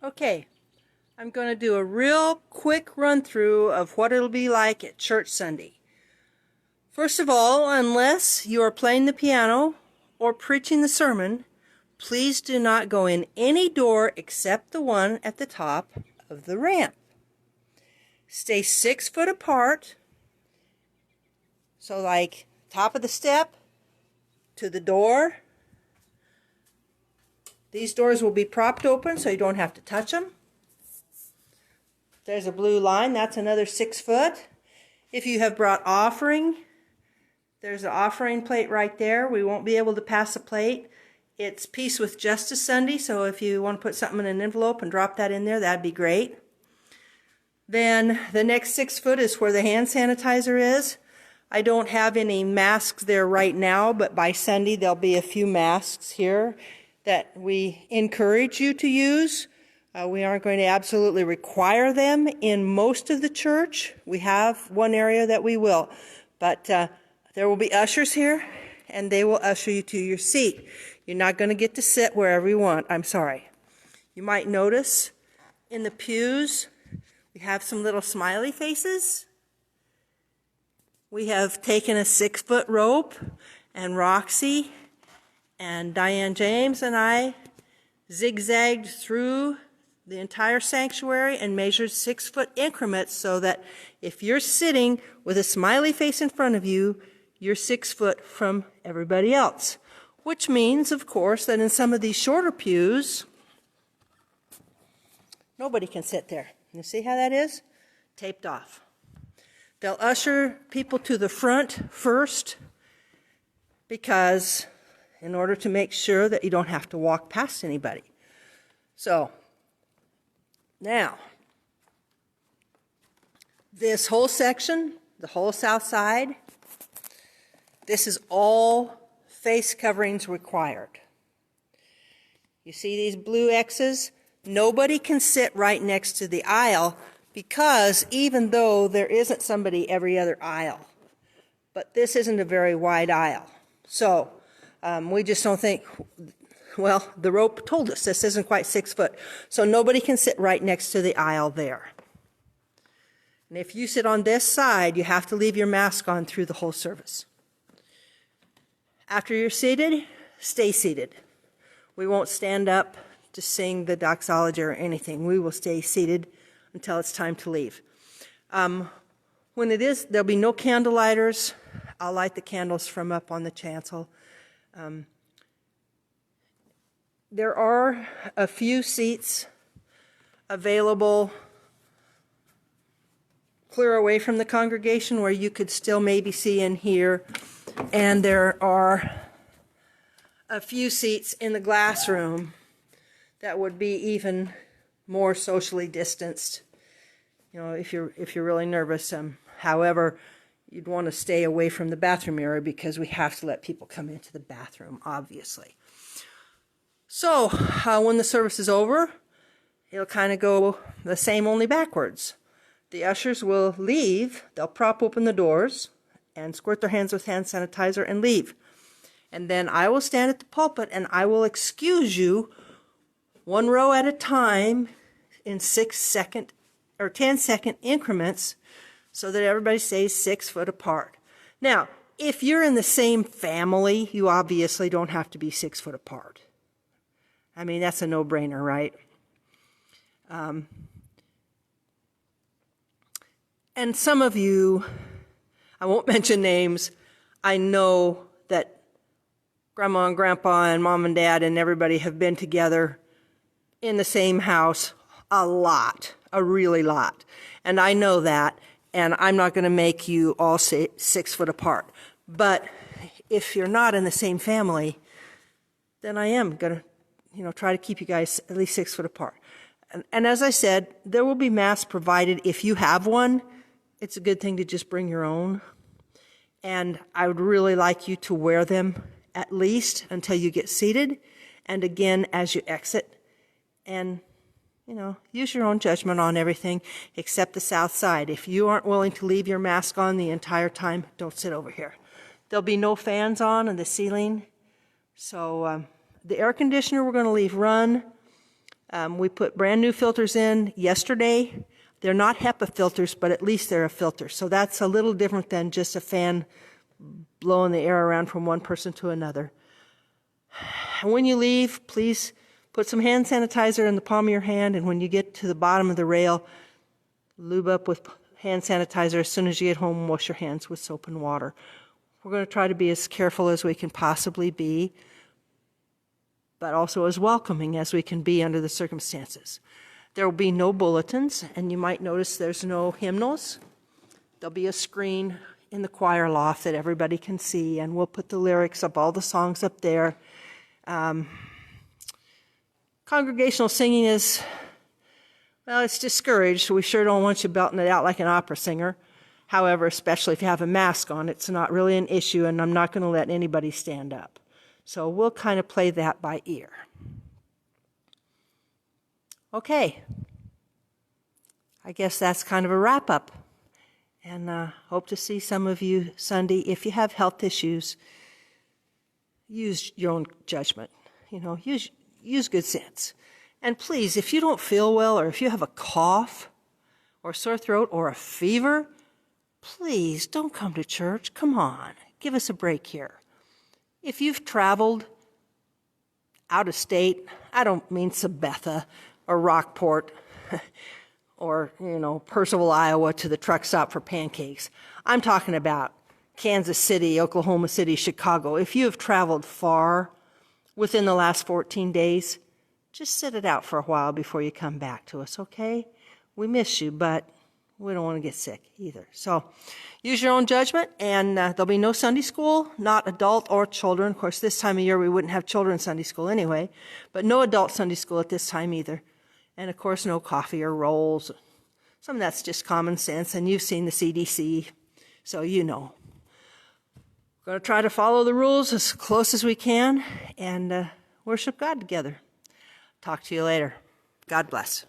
Okay, I'm going to do a real quick run through of what it'll be like at church Sunday. First of all, unless you are playing the piano or preaching the sermon, please do not go in any door except the one at the top of the ramp. Stay 6 foot apart, so like top of the step to the door. These doors will be propped open so you don't have to touch them. There's a blue line, that's another 6 foot. If you have brought offering, there's an offering plate right there. We won't be able to pass a plate. It's Peace with Justice Sunday, so if you want to put something in an envelope and drop that in there, that'd be great. Then the next 6 foot is where the hand sanitizer is. I don't have any masks there right now, but by Sunday there'll be a few masks here that we encourage you to use. We aren't going to absolutely require them in most of the church. We have one area that we will, but there will be ushers here, and they will usher you to your seat. You're not going to get to sit wherever you want. I'm sorry. You might notice in the pews we have some little smiley faces. We have taken a 6 foot rope, and Roxy and Diane James and I zigzagged through the entire sanctuary and measured 6 foot increments so that if you're sitting with a smiley face in front of you, you're 6 foot from everybody else. Which means, of course, that in some of these shorter pews, nobody can sit there. You see how that is? Taped off. They'll usher people to the front first because in order to make sure that you don't have to walk past anybody. So, now, this whole section, the whole south side, this is all face coverings required. You see these blue X's? Nobody can sit right next to the aisle because even though there isn't somebody every other aisle, but this isn't a very wide aisle. So we just don't think, well, the rope told us this isn't quite 6 foot. So nobody can sit right next to the aisle there. And if you sit on this side, you have to leave your mask on through the whole service. After you're seated, stay seated. We won't stand up to sing the doxology or anything. We will stay seated until it's time to leave. When it is, there'll be no candle lighters. I'll light the candles from up on the chancel. There are a few seats available clear away from the congregation where you could still maybe see in here. And there are a few seats in the glass room that would be even more socially distanced, you know, if you're really nervous. However, you'd want to stay away from the bathroom area because we have to let people come into the bathroom, obviously. So, when the service is over, it'll kind of go the same, only backwards. The ushers will leave, they'll prop open the doors and squirt their hands with hand sanitizer and leave. And then I will stand at the pulpit and I will excuse you 1 row at a time in 6-second or 10-second increments so that everybody stays 6 foot apart. Now, if you're in the same family, you obviously don't have to be 6 foot apart. I mean, that's a no-brainer, right? And some of you, I won't mention names, I know that Grandma and Grandpa and Mom and Dad and everybody have been together in the same house a lot, a really lot. And I know that, and I'm not going to make you all 6 foot apart. But if you're not in the same family, then I am going to, try to keep you guys at least 6 foot apart. And as I said, there will be masks provided. If you have one, it's a good thing to just bring your own. And I would really like you to wear them at least until you get seated, and again as you exit. And, use your own judgment on everything except the south side. If you aren't willing to leave your mask on the entire time, don't sit over here. There'll be no fans on in the ceiling. So the air conditioner we're going to leave run. We put brand new filters in yesterday. They're not HEPA filters, but at least they're a filter. So that's a little different than just a fan blowing the air around from one person to another. And when you leave, please put some hand sanitizer in the palm of your hand, and when you get to the bottom of the rail, lube up with hand sanitizer. As soon as you get home, wash your hands with soap and water. We're going to try to be as careful as we can possibly be, but also as welcoming as we can be under the circumstances. There will be no bulletins, and you might notice there's no hymnals. There'll be a screen in the choir loft that everybody can see, and we'll put the lyrics of all the songs up there. Congregational singing is, well, it's discouraged. We sure don't want you belting it out like an opera singer. However, especially if you have a mask on, it's not really an issue, and I'm not going to let anybody stand up. So we'll kind of play that by ear. Okay. I guess that's kind of a wrap-up. And hope to see some of you Sunday. If you have health issues, use your own judgment. Use good sense. And please, if you don't feel well, or if you have a cough or sore throat or a fever, please don't come to church. Come on, give us a break here. If you've traveled out of state, I don't mean Sabetha or Rockport or, Percival, Iowa to the truck stop for pancakes. I'm talking about Kansas City, Oklahoma City, Chicago. If you have traveled far within the last 14 days, just sit it out for a while before you come back to us, okay? We miss you, but we don't want to get sick either. So use your own judgment, and there'll be no Sunday school, not adult or children. Of course, this time of year we wouldn't have children's Sunday school anyway, but no adult Sunday school at this time either. And, of course, no coffee or rolls. Some of that's just common sense, and you've seen the CDC, so you know. We're going to try to follow the rules as close as we can and worship God together. Talk to you later. God bless.